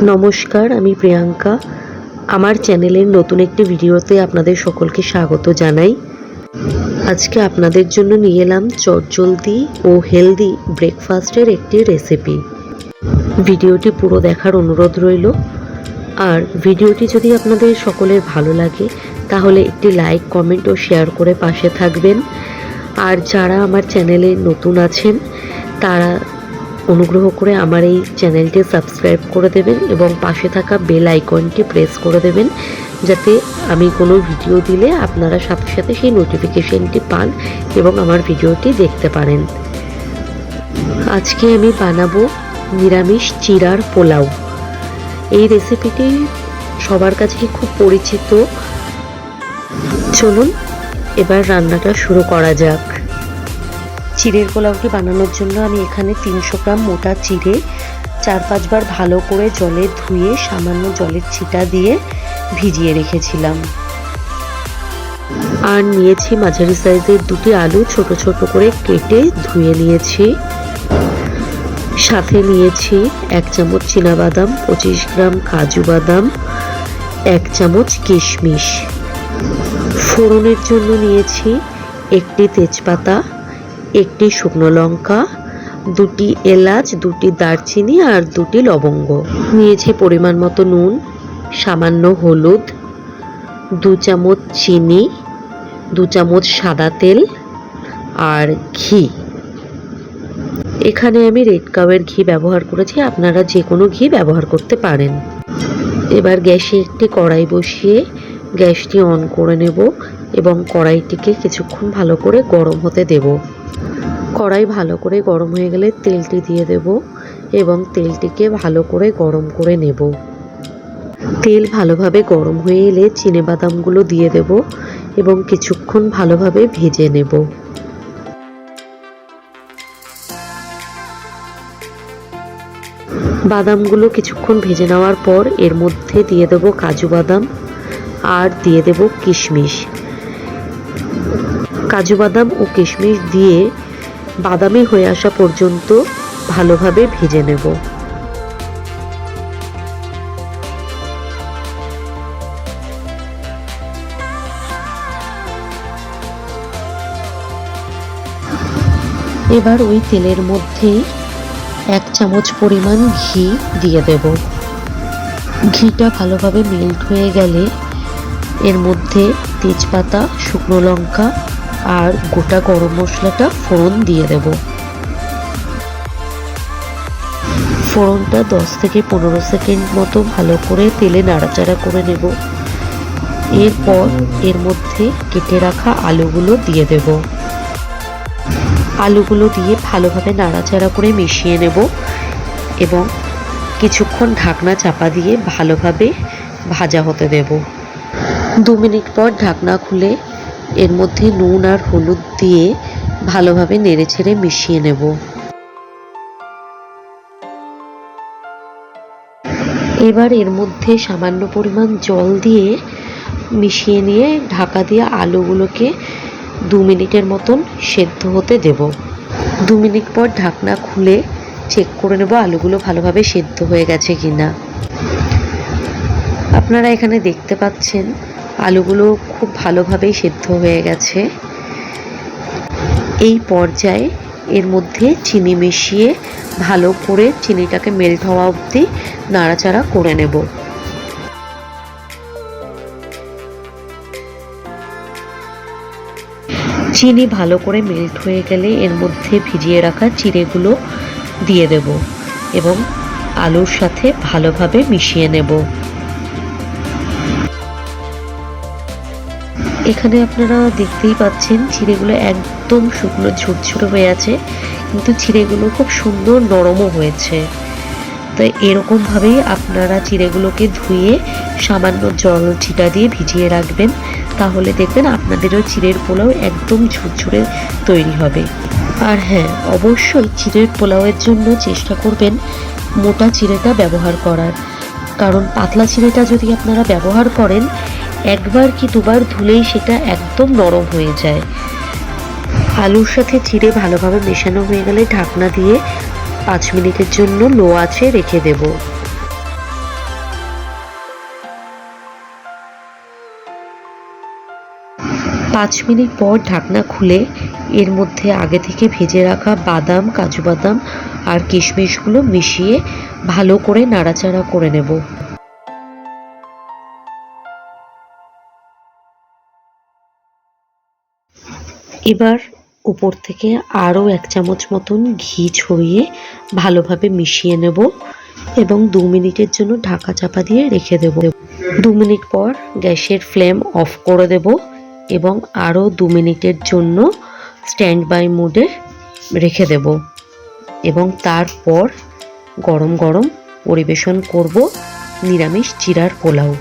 নমস্কার, আমি প্রিয়াঙ্কা। আমার চ্যানেলের নতুন একটি ভিডিওতে আপনাদের সকলকে স্বাগত জানাই। আজকে আপনাদের জন্য নিয়ে এলাম চটজলদি ও হেলদি ব্রেকফাস্টের একটি রেসিপি। ভিডিওটি পুরো দেখার অনুরোধ রইল। আর ভিডিওটি যদি আপনাদের সকলের ভালো লাগে তাহলে একটি লাইক, কমেন্ট ও শেয়ার করে পাশে থাকবেন। আর যারা আমার চ্যানেলে নতুন আছেন তারা অনুগ্রহ করে আমার এই চ্যানেলটি সাবস্ক্রাইব করে দেবেন এবং পাশে থাকা বেল আইকনটি প্রেস করে দেবেন, যাতে আমি কোনো ভিডিও দিলে আপনারা সাথে সাথে সেই নোটিফিকেশনটি পান এবং আমার ভিডিওটি দেখতে পারেন। আজকে আমি বানাবো নিরামিষ চিড়ার পোলাও। এই রেসিপিটি সবার কাছে খুব পরিচিত। চলুন এবার রান্নাটা শুরু করা যাক। চিড়ের পোলাওটি বানানোর জন্য আমি এখানে 300 গ্রাম মোটা চিড়ে 4-5 বার ভালো করে জলে ধুয়ে সামান্য জলের ছিটা দিয়ে ভিজিয়ে রেখেছিলাম। আর নিয়েছি মাঝারি সাইজের 2টি আলু ছোট ছোট করে কেটে ধুয়ে নিয়েছি। সাথে নিয়েছি 1 চামচ চীনাবাদাম, 25 গ্রাম কাজু বাদাম, 1 চামচ কিশমিশ। ফোড়নের জন্য নিয়েছি 1টি তেজপাতা, 1টি শুকনো লঙ্কা, 2টি এলাচ, 2টি দারচিনি আর 2টি লবঙ্গ। নিয়েছি পরিমাণ মতো নুন, সামান্য হলুদ, 2 চামচ চিনি, 2 চামচ সাদা তেল আর ঘি। এখানে আমি রেড কাউয়ের ঘি ব্যবহার করেছি, আপনারা যে কোনো ঘি ব্যবহার করতে পারেন। এবার গ্যাসে একটি কড়াই বসিয়ে গ্যাসটি অন করে নেব এবং কড়াইটিকে কিছুক্ষণ ভালো করে গরম হতে দেব। কড়াই ভালো করে গরম হয়ে গেলে তেলটি দিয়ে দেব এবং তেলটিকে ভালো করে গরম করে নেব। তেল ভালোভাবে গরম হয়ে এলে চিনেবাদামগুলো দিয়ে দেব এবং কিছুক্ষণ ভালোভাবে ভেজে নেব। বাদামগুলো কিছুক্ষণ ভেজে নেওয়ার পর এর মধ্যে দিয়ে দেব কাজু বাদাম আর দিয়ে দেব কিশমিশ। কাজু বাদাম ও কিশমিশ দিয়ে বাদামি হয়ে আসা পর্যন্ত ভালোভাবে ভেজে নেব। এবার ওই তেলের মধ্যেই 1 চামচ পরিমাণ ঘি দিয়ে দেব। ঘিটা ভালোভাবে মেল্ট হয়ে গেলে এর মধ্যে তেজপাতা, শুকনো লঙ্কা আর গোটা গরম মশলাটা ফোড়ন দিয়ে দেব। ফোড়নটা 10 থেকে 15 সেকেন্ড মতো ভালো করে তেলে নাড়াচাড়া করে নেব। এরপর এর মধ্যে কেটে রাখা আলুগুলো দিয়ে দেব। আলুগুলো দিয়ে ভালোভাবে নাড়াচাড়া করে মিশিয়ে নেব এবং কিছুক্ষণ ঢাকনা চাপা দিয়ে ভালোভাবে ভাজা হতে দেব। 2 মিনিট পর ঢাকনা খুলে এর মধ্যে নুন আর হলুদ দিয়ে ভালোভাবে নেড়েছেড়ে মিশিয়ে নেব। এবার এর মধ্যে সামান্য পরিমাণ জল দিয়ে মিশিয়ে নিয়ে ঢাকা দিয়ে আলুগুলোকে 2 মিনিটের মতন সেদ্ধ হতে দেব। 2 মিনিট পর ঢাকনা খুলে চেক করে নেব আলুগুলো ভালোভাবে সেদ্ধ হয়ে গেছে কিনা। আপনারা এখানে দেখতে পাচ্ছেন আলুগুলো খুব ভালোভাবেই সেদ্ধ হয়ে গেছে। এই পর্যায়ে এর মধ্যে চিনি মিশিয়ে ভালো করে চিনিটাকে মেল্ট হওয়া অবধি নাড়াচাড়া করে নেব। চিনি ভালো করে মেল্ট হয়ে গেলে এর মধ্যে ভিজিয়ে রাখা চিড়েগুলো দিয়ে দেব এবং আলুর সাথে ভালোভাবে মিশিয়ে নেব। এখানে আপনারা দেখতেই পাচ্ছেন চিড়েগুলো একদম শুকনো ঝুরঝুরে হয়ে আছে, কিন্তু চিড়েগুলো খুব সুন্দর নরমও হয়েছে। তাই এরকমভাবেই আপনারা চিড়েগুলোকে ধুয়ে সামান্য জল ছিটা দিয়ে ভিজিয়ে রাখবেন, তাহলে দেখবেন আপনাদেরও চিড়ের পোলাও একদম ঝুরঝুরে তৈরি হবে। আর হ্যাঁ, অবশ্যই চিড়ের পোলাওয়ের জন্য চেষ্টা করবেন মোটা চিড়েটা ব্যবহার করার, কারণ পাতলা চিড়েটা যদি আপনারা ব্যবহার করেন 1 বার কি 2 বার ধুলেই সেটা একদম নরম হয়ে যায়। আলুর সাথে চিড়ে ভালোভাবে মেশানো হয়ে গেলে ঢাকনা দিয়ে 5 মিনিটের জন্য লো আঁচে রেখে দেব। 5 মিনিট পর ঢাকনা খুলে এর মধ্যে আগে থেকে ভেজে রাখা বাদাম, কাজু বাদাম আর কিশমিশগুলো মিশিয়ে ভালো করে নাড়াচাড়া করে নেব। এবার উপর থেকে আরও 1 চামচ মতন ঘি ছড়িয়ে ভালোভাবে মিশিয়ে নেব এবং 2 মিনিটের জন্য ঢাকা চাপা দিয়ে রেখে দেব। 2 মিনিট পর গ্যাসের ফ্লেম অফ করে দেব এবং আরও 2 মিনিটের জন্য স্ট্যান্ড বাই মোডে রেখে দেব এবং তারপর গরম গরম পরিবেশন করব নিরামিষ জিরার পোলাও।